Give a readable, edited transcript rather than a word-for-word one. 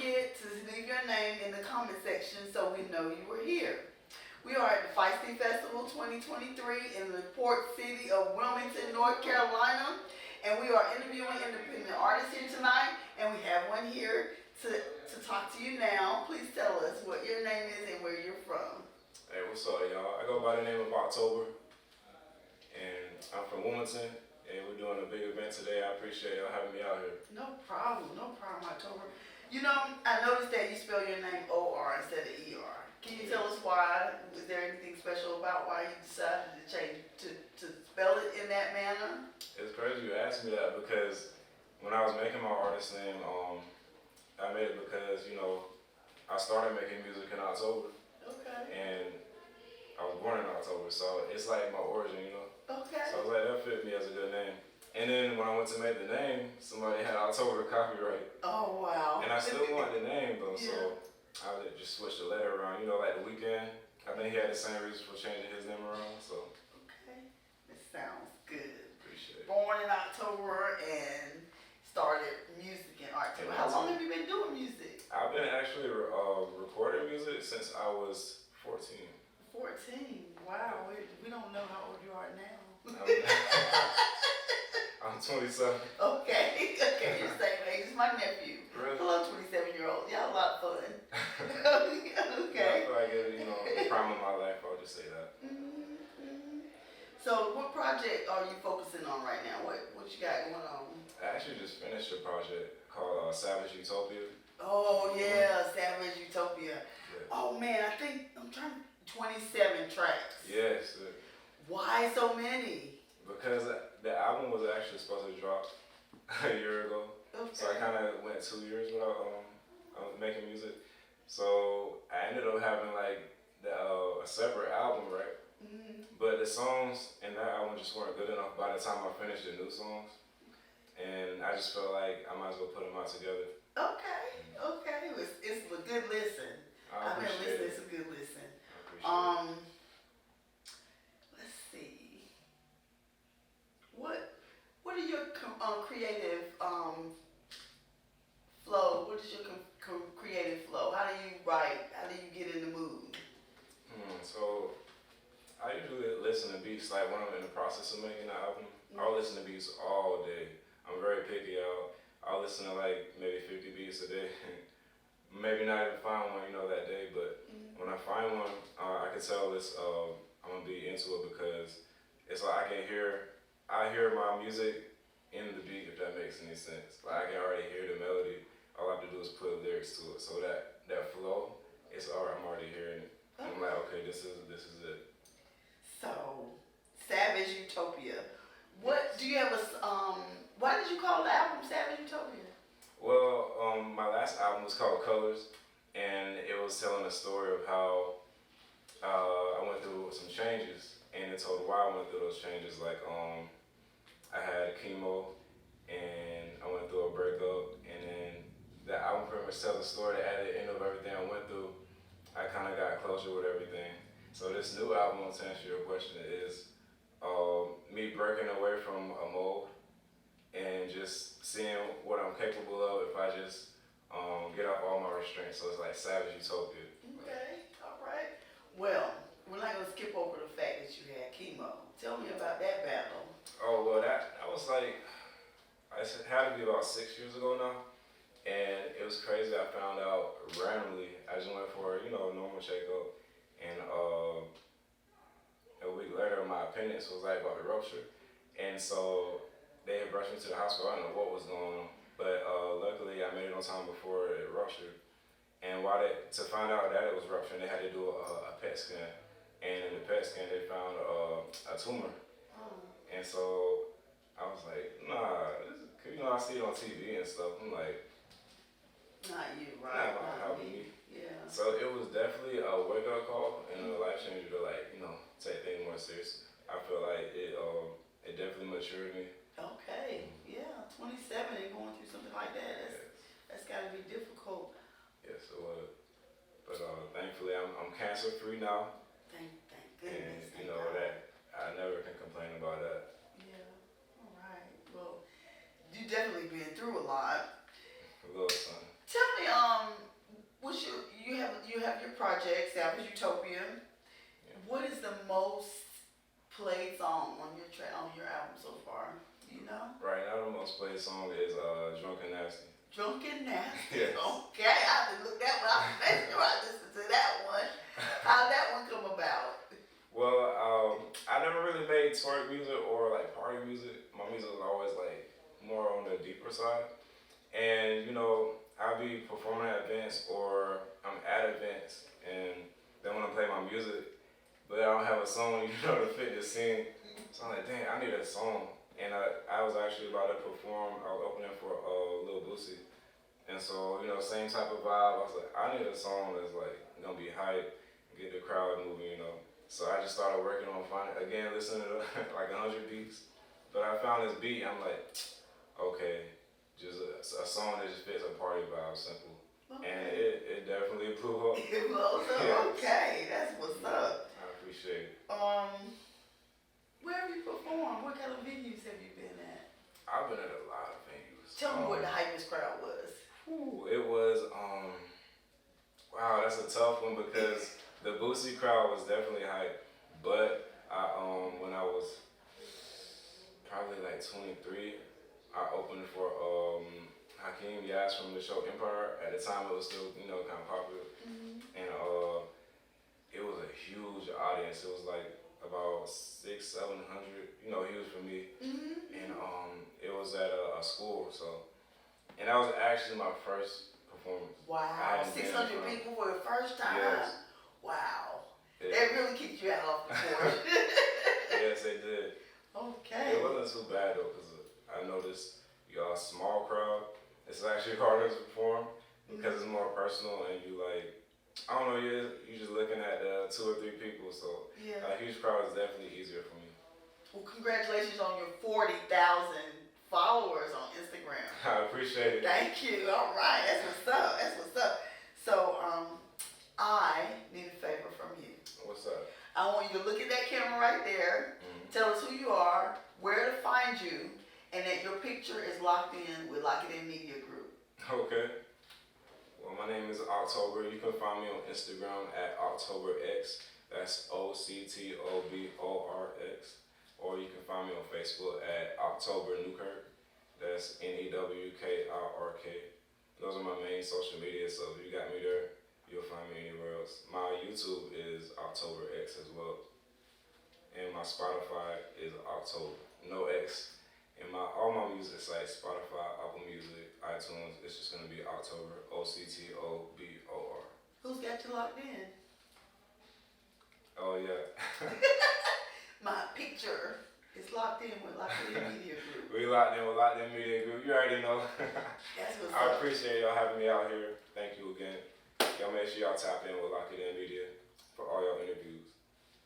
forget to leave your name in the comment section so we know you were here. We are at the Fiesty Festival 2023 in the port city of Wilmington, North Carolina. And we are interviewing independent artists here tonight. And we have one here to talk to you now. Please tell us what your name is and where you're from. Hey, what's up, y'all? I go by the name of Octobor, and I'm from Wilmington, and we're doing a big event today. I appreciate y'all having me out here. No problem, October. You know, I noticed that you spell your name O-R instead of E-R. Can you tell us why? Was there anything special about why you decided to change to spell it in that manner? It's crazy you asked me that because when I was making my artist name, I made it because, you know, I started making music in October. Okay. And I was born in October, so it's like my origin, you know? Okay. So I was like, that fit me as a good name. And then when I went to make the name, somebody had October copyright. Oh, wow. And I still wanted the name, though, Yeah. so I just switched the letter around. You know, like The Weeknd, I think he had the same reason for changing his name around, so. Okay. This sounds good. Appreciate it. Born in October and started music in October. How long have you been doing music? I've been actually recording music since I was 14. 14. Wow. We don't know how old you are now. I'm 27. Okay. Okay. You're the same age as my nephew. Really? Hello, 27-year-old. Y'all a lot of fun. Okay. Yeah, I feel like it, you know, the prime of my life, I'll just say that. So what project are you focusing on right now? What you got going on? I actually just finished a project called Savage Utopia. Oh yeah, Savage Utopia. Yeah. Oh man, I think I'm trying 27 tracks. Yes. Why so many? Because the album was actually supposed to drop a year ago. Okay. So I kind of went 2 years without making music. So I ended up having like a separate album, right? But the songs in that album just weren't good enough by the time I finished the new songs. And I just felt like I might as well put them out together. Okay. It's a good listen. I've been listening. It's a good listen. I appreciate it. Let's see. What are your creative flow? What is your creative flow? How do you write? How do you get in the mood? So I usually listen to beats like when I'm in the process of making an album. I'll listen to beats all day. I'm very picky. I'll listen to like maybe 50 beats a day. Maybe not even find one, you know, that day. But when I find one, I can tell it's I'm gonna be into it because it's like I hear my music in the beat, if that makes any sense. Like I can already hear the melody. All I have to do is put lyrics to it. So that flow, it's alright. I'm already hearing it. And I'm like, okay, this is it. So, Savage Utopia. What do you have why did you call the album Savage Utopia? Well, my last album was called Colors, and it was telling a story of how I went through some changes, and it told why I went through those changes. Like, I had chemo, and I went through a breakup, and then the album pretty much tells a story that at the end of everything I went through, I kind of got closure with everything. So this new album, to answer your question, is me breaking away from a mold and just seeing what I'm capable of if I just get off all my restraints. So it's like Savage Utopia. Okay, all right. Well, we're not gonna skip over the fact that you had chemo. Tell me about that battle. Oh well, that was like, it had to be about 6 years ago now. And it was crazy. I found out randomly. I just went for a normal checkup, and a week later my appendix was like about to rupture, and so they had rushed me to the hospital. I didn't know what was going on, but luckily I made it on time before it ruptured. And to find out that it was rupturing, they had to do a PET scan, and in the PET scan they found a tumor. And so I was like, nah, I see it on TV and stuff. I'm like, not you, right? Not me. Yeah. So it was definitely a wake-up call and a life changer to take things more seriously. I feel like it definitely matured me. Okay. Yeah. 27 and going through something like that. That's got to be difficult. Yes, it was. But thankfully I'm cancer free now. Thank goodness. And that I never can complain about that. Yeah. All right. Well, you definitely been through a lot. A little something. Tell me, most played song is Drunk and Nasty. Drunk and Nasty. Yes. Okay, I have to look that one. I'm sure I listened to that one. How'd that one come about? Well, I never really made twerk music or like party music. My music was always like more on the deeper side. And you know, I'll be performing at events or I'm at events and they want to play my music, but I don't have a song, you know, to fit the scene. So I'm like, dang, I need a song. And I was actually about to perform. I was opening for Lil Boosie. And so, you know, same type of vibe. I was like, I need a song that's like gonna be hype, get the crowd moving, you know. So I just started working on listening to like 100 beats. But I found this beat, I'm like, okay, just a song that just fits a party vibe, simple. Okay. And it definitely blew up. It blows up. Yes. Okay, that's what's up. I appreciate it. Where have you performed? What kind of venues have you been at? I've been at a lot of venues. Tell me what the hypest crowd was. It was, wow, that's a tough one because the Boosie crowd was definitely hype. But when I was probably like 23, I opened for Hakeem Yas from the show Empire. At the time, it was still, you know, kind of popular. Mm-hmm. And it was a huge audience. It was like about 600-700, you know, huge for me. Mm-hmm. And it was at a school, so. And that was actually my first performance. Wow, 600 people for the first time? Yes. Wow. Yeah. That really kicked you out off the court. Yes, they did. Okay. It wasn't too bad though, because I noticed y'all small crowd. It's actually harder to perform because it's more personal and you like, I don't know, you're just looking at 2 or 3 people, so Yeah. a huge crowd is definitely easier for me. Well, congratulations on your 40,000 followers on Instagram. I appreciate it. Thank you. All right. That's what's up. That's what's up. So, I need a favor from you. What's up? I want you to look at that camera right there. Mm-hmm. Tell us who you are, where to find you, and that your picture is locked in with Lock It In Media Group. Okay. Well, my name is Octobor. You can find me on Instagram at OctoborX. That's OCTOBORX. Or you can find me on Facebook at Octobor Newkirk. That's NEWKIRK. Those are my main social media, so if you got me there, you'll find me anywhere else. My YouTube is OctoborX as well. And my Spotify is October, no X. And all my music sites, Spotify, Apple Music, iTunes, it's just gonna be October, OCTOBOR. Who's got you locked in? Oh yeah. My picture is locked in with Lock It In Media Group. We locked in with Locked In Media Group. You already know. That's what's I up. appreciate y'all having me out here. Thank you again. Y'all make sure y'all tap in with Locked In Media for all y'all interviews.